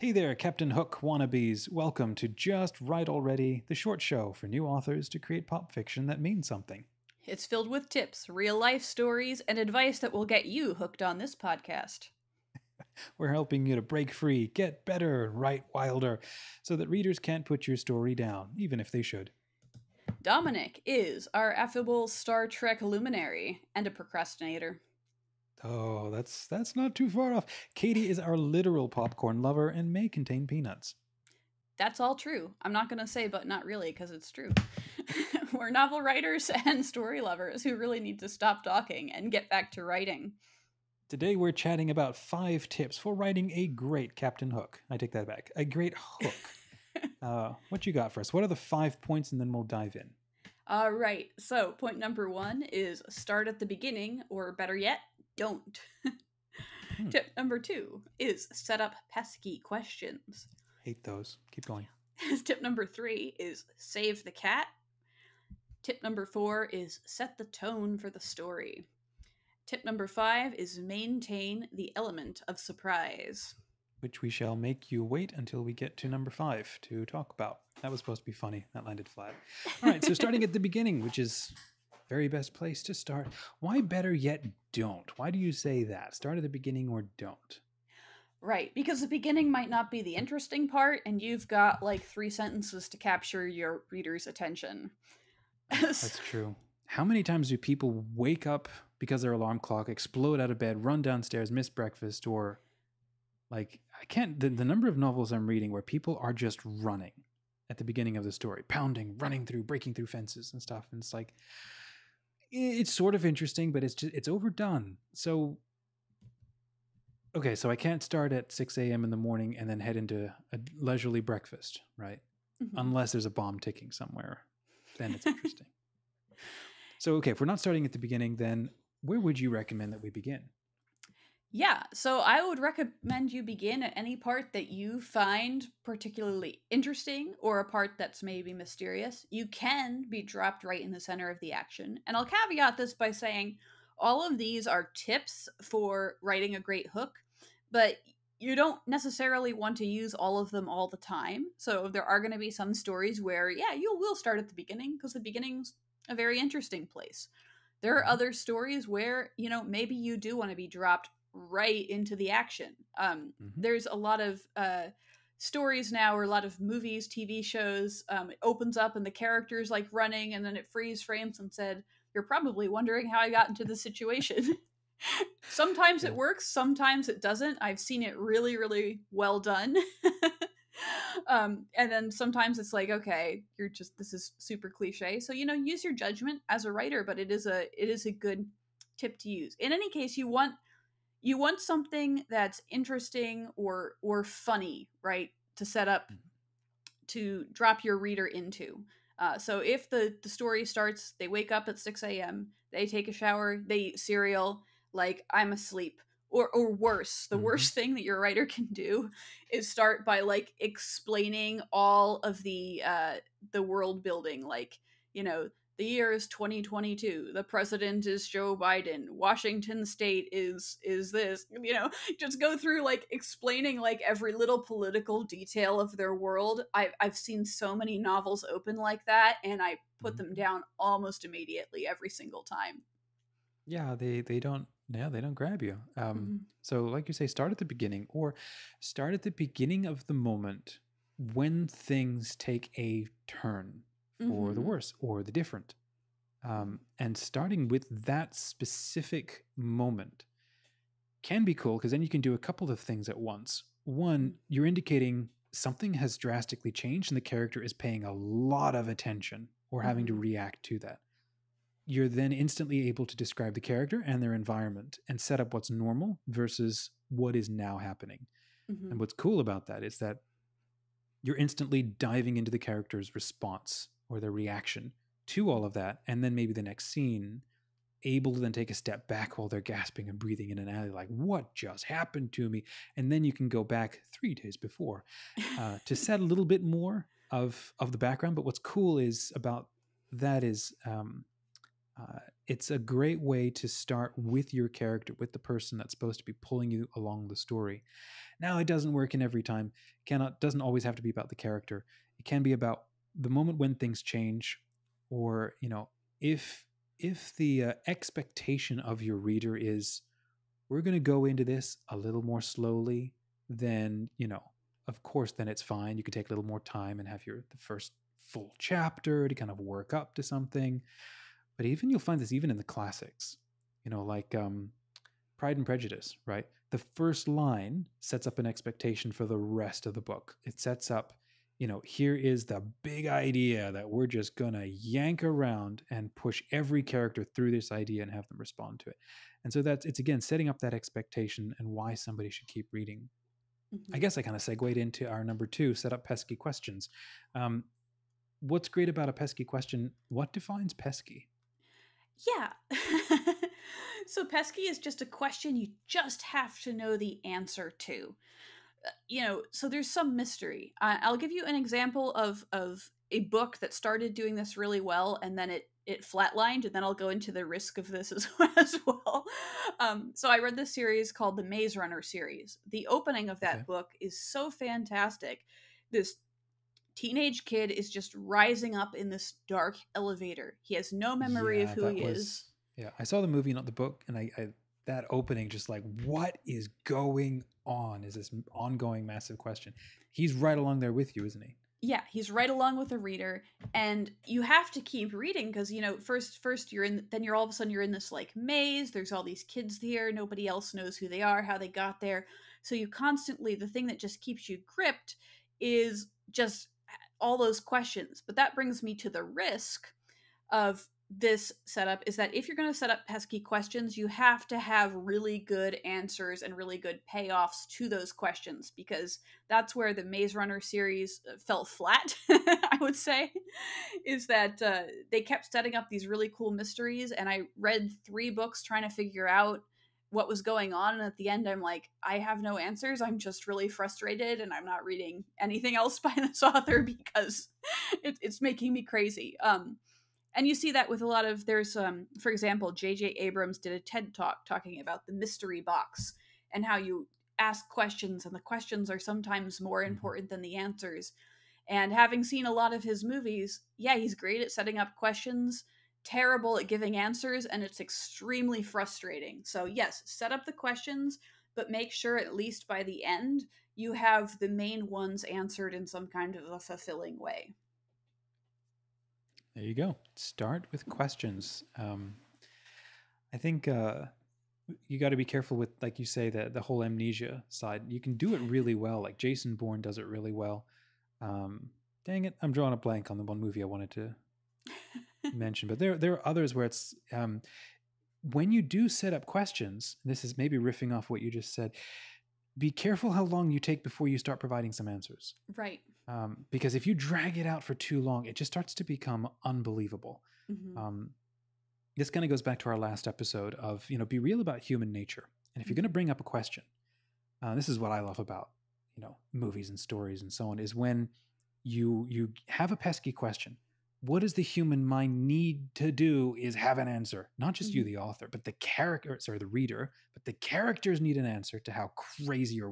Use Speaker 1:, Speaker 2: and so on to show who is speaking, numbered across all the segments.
Speaker 1: Hey there, Captain Hook wannabes. Welcome to Just Right Already, the short show for new authors to create pop fiction that means something.
Speaker 2: It's filled with tips, real life stories, and advice that will get you hooked on this podcast.
Speaker 1: We're helping you to break free, get better, write wilder, so that readers can't put your story down, even if they should.
Speaker 2: Dominic is our affable Star Trek luminary and a procrastinator.
Speaker 1: Oh, that's not too far off. Katie is our literal popcorn lover and may contain peanuts.
Speaker 2: That's all true. I'm not going to say, but not really, because it's true. We're novel writers and story lovers who really need to stop talking and get back to writing.
Speaker 1: Today we're chatting about 5 tips for writing a great Captain Hook. I take that back. A great hook. What you got for us? What are the 5 points, and then we'll dive in.
Speaker 2: All right. So, point number 1 is start at the beginning, or better yet, don't. Tip number 2 is set up pesky questions.
Speaker 1: Hate those. Keep going.
Speaker 2: Tip number 3 is save the cat. Tip number 4 is set the tone for the story. Tip number 5 is maintain the element of surprise.
Speaker 1: Which we shall make you wait until we get to number 5 to talk about. That was supposed to be funny. That landed flat. All right, so starting at the beginning, which is very best place to start. Why better yet don't? Why do you say that? Start at the beginning or don't?
Speaker 2: Right, because the beginning might not be the interesting part, and you've got like 3 sentences to capture your reader's attention.
Speaker 1: That's true. How many times do people wake up because their alarm clock, explode out of bed, run downstairs, miss breakfast, or like, I can't, the number of novels I'm reading where people are just running at the beginning of the story, pounding, running through, breaking through fences and stuff. And it's like, it's sort of interesting, but it's overdone. So, okay, so I can't start at 6 a.m. in the morning and then head into a leisurely breakfast, right?
Speaker 2: Mm-hmm.
Speaker 1: Unless there's a bomb ticking somewhere. Then it's interesting. So, okay, if we're not starting at the beginning, then where would you recommend that we begin?
Speaker 2: Yeah, so I would recommend you begin at any part that you find particularly interesting or a part that's maybe mysterious. You can be dropped right in the center of the action. And I'll caveat this by saying all of these are tips for writing a great hook, but you don't necessarily want to use all of them all the time. So there are going to be some stories where, yeah, you will start at the beginning because the beginning's a very interesting place. There are other stories where, maybe you do want to be dropped right into the action. There's a lot of stories now, or a lot of movies, TV shows. It opens up and the character's like running, and then it freeze frames and said, "You're probably wondering how I got into this situation." Sometimes it works, sometimes it doesn't. I've seen it really, really well done. And then sometimes it's like, okay, this is super cliche. So, use your judgment as a writer, but it is a good tip to use. In any case, you want something that's interesting or funny, right? To set up, to drop your reader into. So if the story starts, they wake up at 6 a.m., they take a shower, they eat cereal, like, I'm asleep. Or worse, the worst thing that your writer can do is start by like explaining all of the world building, like, the year is 2022. The president is Joe Biden. Washington State is this. Just go through like explaining like every little political detail of their world. I've seen so many novels open like that, and I put them down almost immediately every single time.
Speaker 1: Yeah, they don't. Yeah, they don't grab you. So, like you say, start at the beginning, or start at the beginning of the moment when things take a turn for the worse or the different. And starting with that specific moment can be cool, because then you can do a couple of things at once. One, you're indicating something has drastically changed and the character is paying a lot of attention or having to react to that. You're then instantly able to describe the character and their environment and set up what's normal versus what is now happening. And what's cool about that is that you're instantly diving into the character's response or their reaction to all of that. And then maybe the next scene, able to then take a step back while they're gasping and breathing in an alley, like, what just happened to me? And then you can go back 3 days before to set a little bit more of the background. But what's cool is about that is it's a great way to start with your character, with the person that's supposed to be pulling you along the story. Now, it doesn't work in every time. Doesn't always have to be about the character. It can be about the moment when things change, or if the expectation of your reader is, we're going to go into this a little more slowly, then of course, then it's fine. You could take a little more time and have the first full chapter to kind of work up to something. But even you'll find this even in the classics, like Pride and Prejudice, right? The first line sets up an expectation for the rest of the book. It sets up, here is the big idea that we're just going to yank around and push every character through this idea and have them respond to it. And so it's again setting up that expectation and why somebody should keep reading. I guess I kind of segued into our number 2, set up pesky questions. What's great about a pesky question? What defines pesky?
Speaker 2: Yeah. So pesky is just a question you just have to know the answer to. So there's some mystery. I'll give you an example of a book that started doing this really well, and then it flatlined, and then I'll go into the risk of this as well. So I read this series called the Maze Runner series. The opening of that book is so fantastic. This teenage kid is just rising up in this dark elevator. He has no memory of who he is.
Speaker 1: Yeah, I saw the movie, not the book, and I that opening, just like, what is going on? Is this ongoing massive question? He's right along there with you, isn't he?
Speaker 2: Yeah, he's right along with the reader, and you have to keep reading because first you're in, then you're all of a sudden you're in this like maze. There's all these kids here, nobody else knows who they are, how they got there. So you constantly, the thing that just keeps you gripped is just all those questions. But that brings me to the risk of this setup, is that if you're going to set up pesky questions, you have to have really good answers and really good payoffs to those questions, because that's where the Maze Runner series fell flat, I would say, is that they kept setting up these really cool mysteries, and I read 3 books trying to figure out what was going on, and at the end I'm like, I have no answers. I'm just really frustrated, and I'm not reading anything else by this author because it's making me crazy. And you see that with a lot of, there's for example, J.J. Abrams did a TED Talk talking about the mystery box and how you ask questions, and the questions are sometimes more important than the answers. And having seen a lot of his movies, yeah, he's great at setting up questions, terrible at giving answers, and it's extremely frustrating. So yes, set up the questions, but make sure at least by the end you have the main ones answered in some kind of a fulfilling way.
Speaker 1: There you go. Start with questions. I think you got to be careful with, like you say, the whole amnesia side. You can do it really well. Like Jason Bourne does it really well. Dang it, I'm drawing a blank on the one movie I wanted to mention. But there are others where it's when you do set up questions. This is maybe riffing off what you just said. Be careful how long you take before you start providing some answers.
Speaker 2: Right.
Speaker 1: Because if you drag it out for too long, it just starts to become unbelievable. This kind of goes back to our last episode of, be real about human nature. And if you're going to bring up a question, this is what I love about, movies and stories and so on, is when you have a pesky question. What does the human mind need to do is have an answer, not just you, the author, but the reader, but the characters need an answer to how crazy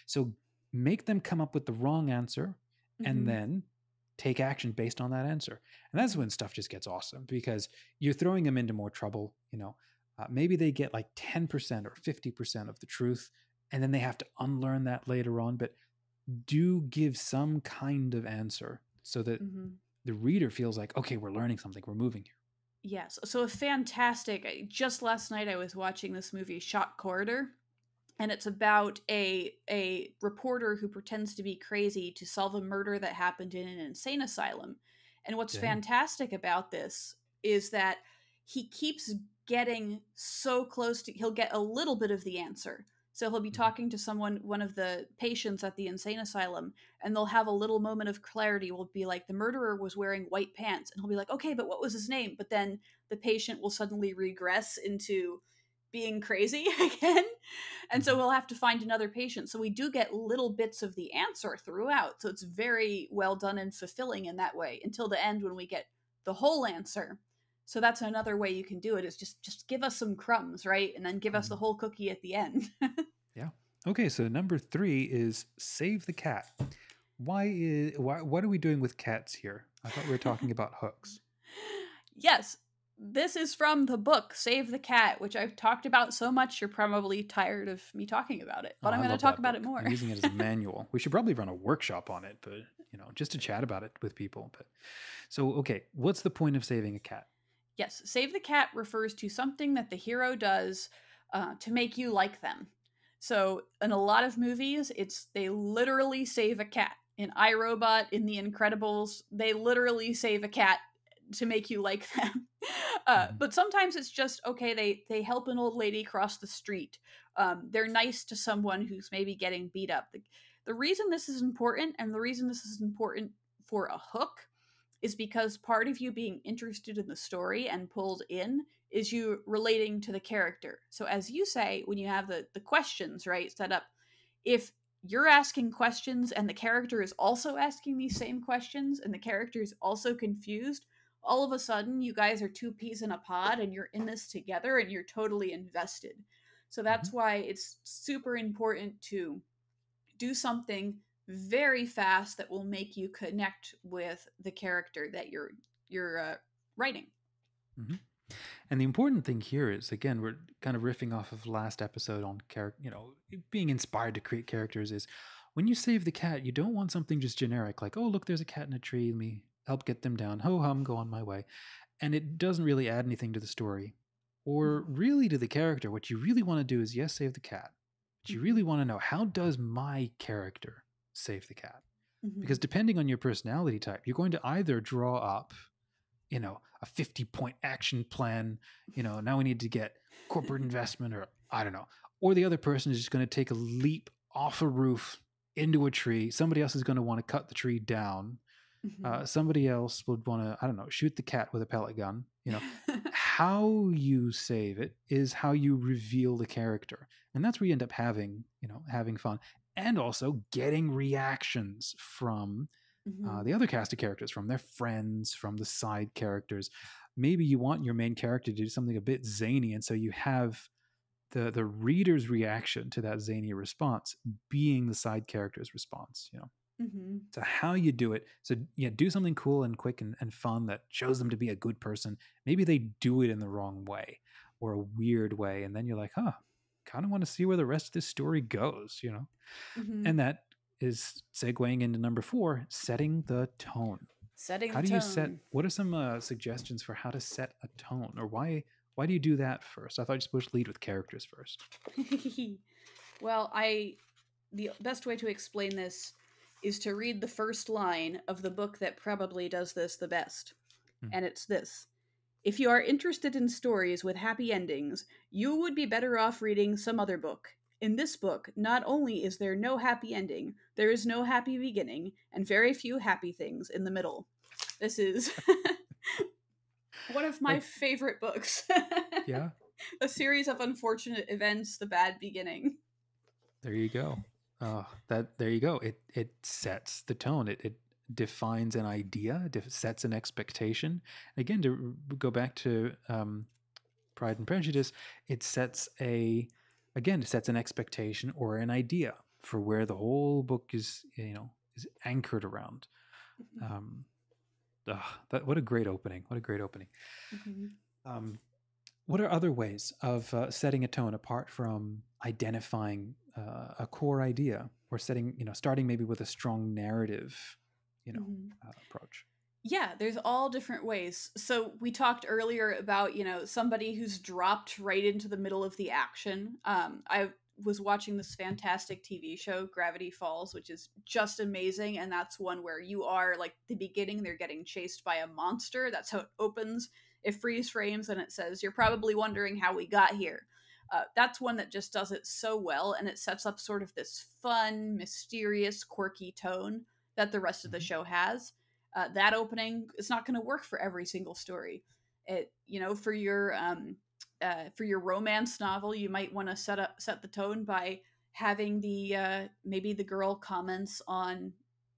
Speaker 1: so make them come up with the wrong answer and then take action based on that answer. And that's when stuff just gets awesome, because you're throwing them into more trouble. Maybe they get like 10% or 50% of the truth, and then they have to unlearn that later on, but do give some kind of answer so that the reader feels like, okay, we're learning something, we're moving here.
Speaker 2: Yes. So just last night I was watching this movie, Shot Corridor, and it's about a reporter who pretends to be crazy to solve a murder that happened in an insane asylum. And what's fantastic about this is that he keeps getting so close to, he'll get a little bit of the answer. So he'll be talking to one of the patients at the insane asylum, and they'll have a little moment of clarity. Will be like, the murderer was wearing white pants. And he'll be like, okay, but what was his name? But then the patient will suddenly regress into being crazy again. And so we'll have to find another patient. So we do get little bits of the answer throughout. So it's very well done and fulfilling in that way until the end when we get the whole answer. So that's another way you can do it, is just give us some crumbs, right? And then give us the
Speaker 1: Mhm.
Speaker 2: whole cookie at the end.
Speaker 1: Yeah. Okay, so number 3 is save the cat. What are we doing with cats here? I thought we were talking about hooks.
Speaker 2: Yes, this is from the book Save the Cat, which I've talked about so much you're probably tired of me talking about it.
Speaker 1: Oh,
Speaker 2: But I'm
Speaker 1: I
Speaker 2: going to
Speaker 1: love
Speaker 2: talk
Speaker 1: that
Speaker 2: about it
Speaker 1: book.
Speaker 2: more.
Speaker 1: I'm using it as a manual. We should probably run a workshop on it, but just to chat about it with people. But so, okay, what's the point of saving a cat?
Speaker 2: Yes, Save the Cat refers to something that the hero does to make you like them. So in a lot of movies, it's they literally save a cat. In iRobot, in The Incredibles, they literally save a cat to make you like them.
Speaker 1: Mhm.
Speaker 2: But sometimes it's just okay. They help an old lady cross the street. They're nice to someone who's maybe getting beat up. The reason this is important, and the reason this is important for a hook, is because part of you being interested in the story and pulled in is you relating to the character. So as you say, when you have the questions, right, set up, if you're asking questions and the character is also asking these same questions and the character is also confused, all of a sudden you guys are two peas in a pod and you're in this together and you're totally invested. So
Speaker 1: Mhm.
Speaker 2: that's why it's super important to do something very fast that will make you connect with the character that you're writing.
Speaker 1: Mhm. And the important thing here is, again, we're kind of riffing off of last episode on character, being inspired to create characters. Is when you save the cat, you don't want something just generic, like, oh, look, there's a cat in a tree. Let me help get them down. Ho hum, go on my way. And it doesn't really add anything to the story or
Speaker 2: Mm-hmm.
Speaker 1: really to the character. What you really want to do is, yes, save the cat. But you
Speaker 2: Mm-hmm.
Speaker 1: really want to know, how does my character save the cat?
Speaker 2: Mm-hmm.
Speaker 1: Because depending on your personality type, you're going to either draw up a 50-point action plan. Now we need to get corporate investment, or I don't know. Or the other person is just going to take a leap off a roof into a tree. Somebody else is going to want to cut the tree down.
Speaker 2: Mm-hmm.
Speaker 1: Somebody else would want to, I don't know, shoot the cat with a pellet gun. How you save it is how you reveal the character. And that's where you end up having fun, and also getting reactions from
Speaker 2: Mm-hmm.
Speaker 1: the other cast of characters, from their friends, from the side characters. Maybe you want your main character to do something a bit zany, and so you have the reader's reaction to that zany response being the side character's response.
Speaker 2: Mm-hmm.
Speaker 1: So how you do it. So yeah, do something cool and quick and fun that shows them to be a good person. Maybe they do it in the wrong way or a weird way, and then you're like, huh, kind of want to see where the rest of this story goes.
Speaker 2: Mm-hmm.
Speaker 1: And that is segueing into number 4, setting the tone.
Speaker 2: Setting
Speaker 1: How
Speaker 2: the
Speaker 1: do you set?
Speaker 2: tone.
Speaker 1: What are some suggestions for how to set a tone, or why do you do that first? I thought you're supposed to lead with characters first.
Speaker 2: Well, the best way to explain this is to read the first line of the book that probably does this the best.
Speaker 1: Hmm.
Speaker 2: And it's this: if you are interested in stories with happy endings, you would be better off reading some other book. In this book, not only is there no happy ending, there is no happy beginning, and very few happy things in the middle. This is one of my
Speaker 1: That
Speaker 2: favorite books.
Speaker 1: yeah.
Speaker 2: A series of unfortunate events, the bad beginning.
Speaker 1: There you go. That there you go. It sets the tone. It defines an idea. Sets an expectation. Again, to go back to Pride and Prejudice, it sets it sets an expectation or an idea for where the whole book is anchored around. Um, what a great opening! What a great opening!
Speaker 2: Mhm.
Speaker 1: Um, what are other ways of setting a tone apart from identifying a core idea, or starting maybe with a strong narrative,
Speaker 2: Mhm.
Speaker 1: approach?
Speaker 2: Yeah, there's all different ways. So we talked earlier about, somebody who's dropped right into the middle of the action. I was watching this fantastic TV show, Gravity Falls, which is just amazing. And that's one where you are like the beginning, they're getting chased by a monster. That's how it opens. It freeze frames and it says, "You're probably wondering how we got here." That's one that just does it so well. And it sets up sort of this fun, mysterious, quirky tone that the rest of the
Speaker 1: Mhm.
Speaker 2: show has. That opening is not going to work for every single story. For your romance novel, you might want to set the tone by having the maybe the girl comments on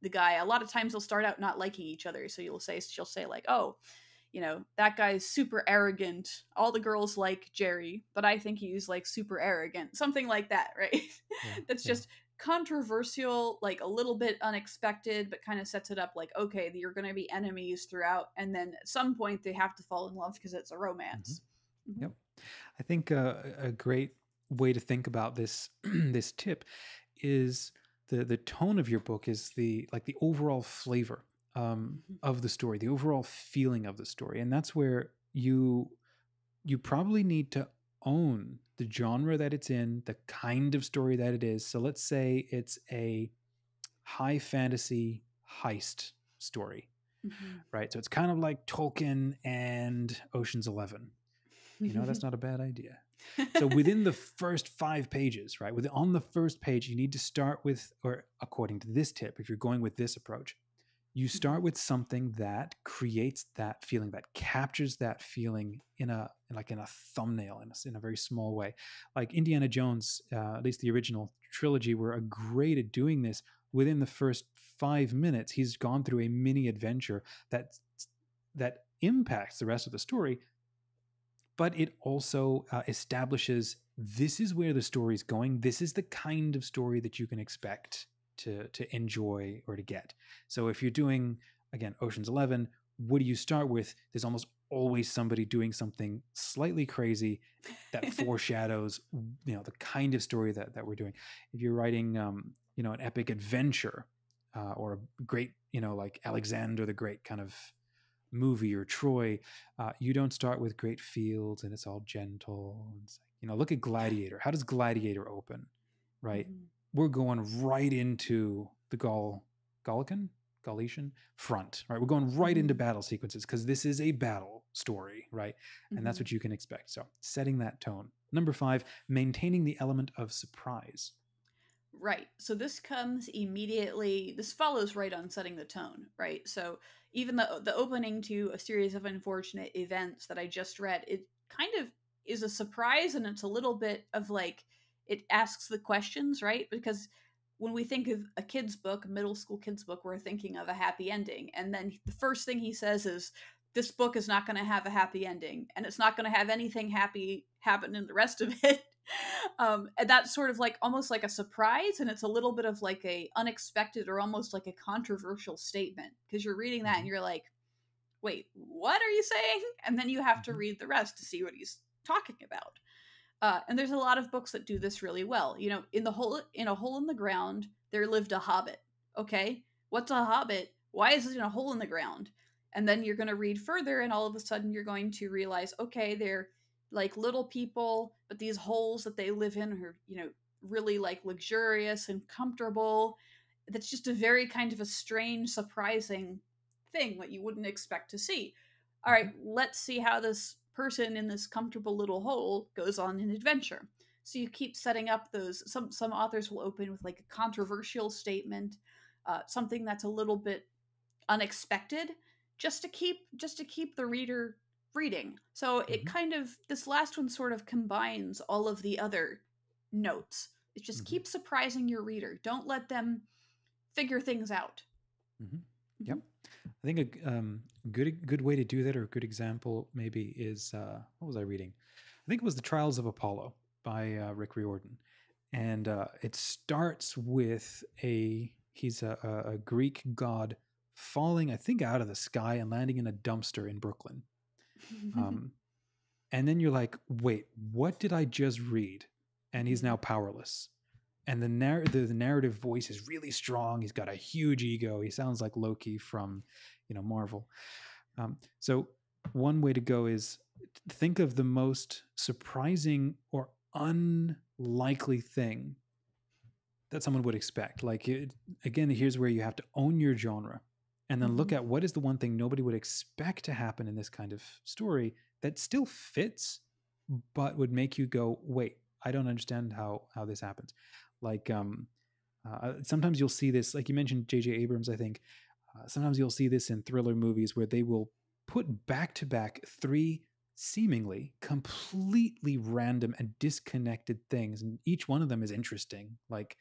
Speaker 2: the guy. A lot of times they'll start out not liking each other, so she'll say like, "Oh, that guy's super arrogant. All the girls like Jerry, but I think he's like super arrogant. Something like that, right?
Speaker 1: Yeah.
Speaker 2: That's
Speaker 1: Yeah.
Speaker 2: just controversial, like a little bit unexpected, but kind of sets it up like, okay, you're going to be enemies throughout. And then at some point they have to fall in love because it's a
Speaker 1: Hmm.
Speaker 2: romance. Mm-hmm.
Speaker 1: Yep. I think a great way to think about this this tip is the tone of your book is the overall flavor
Speaker 2: Mm-hmm.
Speaker 1: of the story, the overall feeling of the story, and that's where you probably need to own the genre that it's in, the kind of story that it is. So let's say it's a high fantasy heist story, right? So it's kind of like Tolkien and Ocean's 11. That's not a bad idea. So within the first 5 pages, right? On the first page, you need to start with, or according to this tip, if you're going with this approach, you start with something that creates that feeling, that captures that feeling in a thumbnail, in a very small way. Like Indiana Jones, at least the original trilogy, were a great at doing this. Within the first 5 minutes, he's gone through a mini adventure that impacts the rest of the story, but it also establishes this is where the story is going. This is the kind of story that you can expect to enjoy or to get. So if you're doing, again, Ocean's 11, what do you start with? There's almost always somebody doing something slightly crazy that foreshadows the kind of story that we're doing. If you're writing an epic adventure or a great like Alexander the Great kind of movie, or Troy, you don't start with great fields and it's all gentle. It's like, look at Gladiator. How does Gladiator open? Right?
Speaker 2: Mm-hmm.
Speaker 1: We're going right into the Galician front, right? We're going right into
Speaker 2: Mm-hmm.
Speaker 1: battle sequences because this is a battle story, right? And that's
Speaker 2: Mm-hmm.
Speaker 1: what you can expect. So setting that tone. Number 5, maintaining the element of surprise.
Speaker 2: Right. So this comes immediately. This follows right on setting the tone, right? So even the opening to a series of unfortunate events that I just read, it kind of is a surprise, and it's a little bit of like it asks the questions, right? Because when we think of a kid's book, a middle school kid's book, we're thinking of a happy ending, and then the first thing he says is, "This book is not going to have a happy ending, and it's not going to have anything happy happen in the rest of it." And that's sort of like almost like a surprise, and it's a little bit of like a unexpected or almost like a controversial statement because you're reading that and
Speaker 1: Mm-hmm.
Speaker 2: you're like, wait, what are you saying? And then you have to
Speaker 1: Mm-hmm.
Speaker 2: read the rest to see what he's talking about. And there's a lot of books that do this really well. In a hole in the ground, there lived a hobbit. Okay, what's a hobbit? Why is it in a hole in the ground? And then you're going to read further, and all of a sudden you're going to realize, okay, they're like little people, but these holes that they live in are, really like luxurious and comfortable. That's just a very kind of a strange, surprising thing that you wouldn't expect to see. All right, let's see how this person in this comfortable little hole goes on an adventure. So you keep setting up those. Some authors will open with like a controversial statement, something that's a little bit unexpected, just to keep the reader reading. So it
Speaker 1: Mm-hmm.
Speaker 2: kind of, this last one sort of combines all of the other notes. It just
Speaker 1: Mm-hmm.
Speaker 2: keeps surprising your reader. Don't let them figure things out.
Speaker 1: Mm-hmm.
Speaker 2: Mm-hmm.
Speaker 1: Yep. I think a good way to do that, or a good example maybe, is what was I reading? I think it was The Trials of Apollo by Rick Riordan, and it starts with he's a Greek god falling, I think, out of the sky and landing in a dumpster in Brooklyn. Um, and then you're like, wait, what did I just read? And he's now powerless. And the narrative voice is really strong. He's got a huge ego. He sounds like Loki from, Marvel. So one way to go is think of the most surprising or unlikely thing that someone would expect. Again, here's where you have to own your genre, and then look
Speaker 2: Mm-hmm.
Speaker 1: at what is the one thing nobody would expect to happen in this kind of story that still fits, but would make you go, wait, I don't understand how this happens. Like sometimes you'll see this, like you mentioned, J.J. Abrams, I think. Sometimes you'll see this in thriller movies where they will put back to back 3 seemingly completely random and disconnected things, and each one of them is interesting. Like,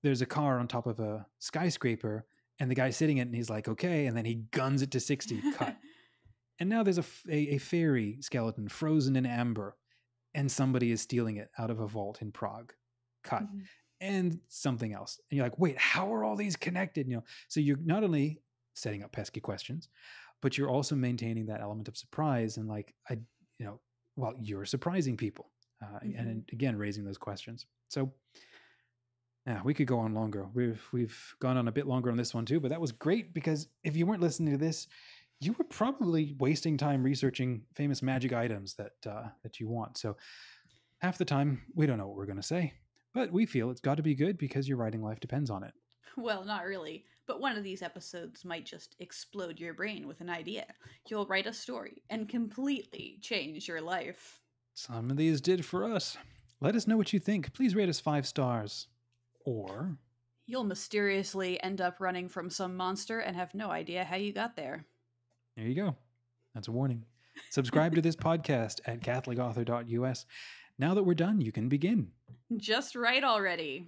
Speaker 1: there's a car on top of a skyscraper, and the guy's sitting in it, and he's like, okay, and then he guns it to 60, cut. And now there's a fairy skeleton frozen in amber, and somebody is stealing it out of a vault in Prague. Cut.
Speaker 2: Mm-hmm.
Speaker 1: And something else. And you're like, wait, how are all these connected? So you're not only setting up pesky questions, but you're also maintaining that element of surprise and you're surprising people. And again, raising those questions. So yeah, we could go on longer. We've gone on a bit longer on this one too, but that was great because if you weren't listening to this, you were probably wasting time researching famous magic items that you want. So half the time, we don't know what we're going to say, but we feel it's got to be good because your writing life depends on it.
Speaker 2: Well, not really, but one of these episodes might just explode your brain with an idea. You'll write a story and completely change your life.
Speaker 1: Some of these did for us. Let us know what you think. Please rate us 5 stars. Or
Speaker 2: you'll mysteriously end up running from some monster and have no idea how you got there.
Speaker 1: There you go. That's a warning. Subscribe to this podcast at catholicauthor.us. Now that we're done, you can begin.
Speaker 2: Just write already.